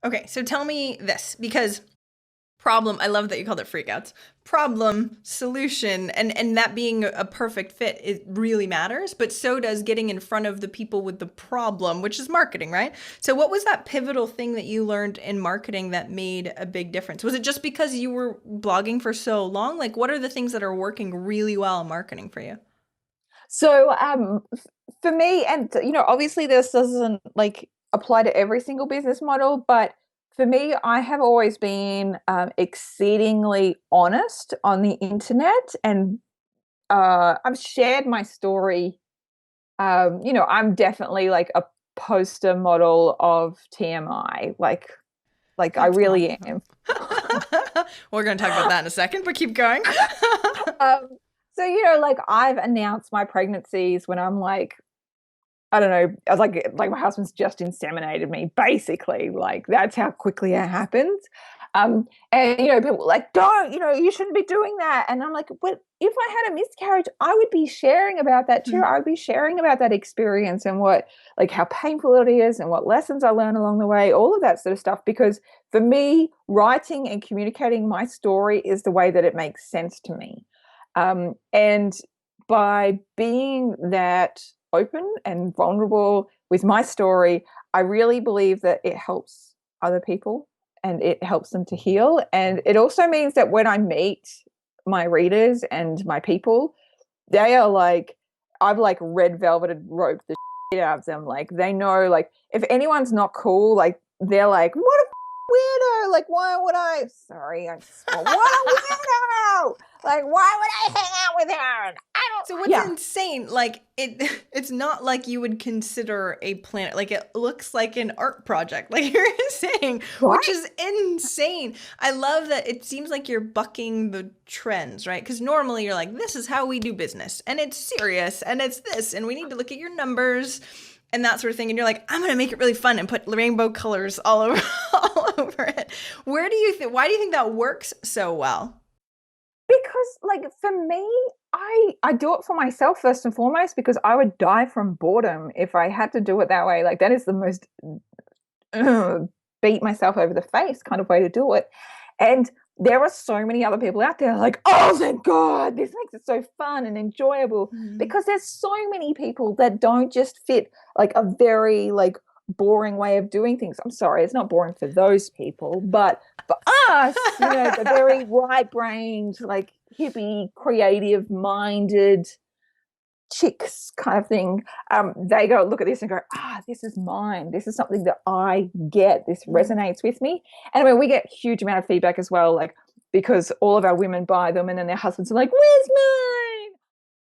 Okay, so tell me this because problem, I love that you called it freakouts. Problem, solution, and that being a perfect fit, it really matters, but so does getting in front of the people with the problem, which is marketing, right? So what was that pivotal thing that you learned in marketing that made a big difference? Was it just because you were blogging for so long? Like what are the things that are working really well in marketing for you? So for me, and obviously this doesn't like apply to every single business model, but for me, I have always been exceedingly honest on the internet, and I've shared my story. I'm definitely like a poster model of TMI. Like I That's really awesome. am. We're going to talk about that in a second, but keep going. Um, so like I've announced my pregnancies when I'm like, I don't know, I was like my husband's just inseminated me, basically. Like that's how quickly it happens. And people were like, don't, you shouldn't be doing that. And I'm like, well, if I had a miscarriage, I would be sharing about that too. I would be sharing about that experience and what, like how painful it is and what lessons I learned along the way, all of that sort of stuff. Because for me, writing and communicating my story is the way that it makes sense to me. And by being that open and vulnerable with my story, I really believe that it helps other people and it helps them to heal. And it also means that when I meet my readers and my people, they are like, I've like red velveted roped the shit out of them. Like they know, like if anyone's not cool, like they're like, what a weirdo. Like why would I? Sorry, I swore. What a weirdo. Like why would I hang out with her? And I So don't. what's Yeah. insane, like it's not like you would consider a planet, like it looks like an art project, like you're saying, which Right. is insane. I love that it seems like you're bucking the trends, right? Because normally you're like, this is how we do business, and it's serious, and it's this, and we need to look at your numbers and that sort of thing. And you're like, I'm gonna make it really fun and put rainbow colors all over all over it. Where do you think? Why do you think that works so well? Because like for me, I do it for myself first and foremost because I would die from boredom if I had to do it that way. Like that is the most uh, beat myself over the face kind of way to do it. And there are so many other people out there like, oh, thank God, this makes it so fun and enjoyable Mhm. because there's so many people that don't just fit like a very like boring way of doing things. I'm sorry, it's not boring for those people, but for us, the very right-brained, like hippie, creative minded chicks kind of thing, they go look at this and go, this is mine. This is something that I get. This Mhm. resonates with me. And I mean, we get huge amount of feedback as well, like because all of our women buy them and then their husbands are like, where's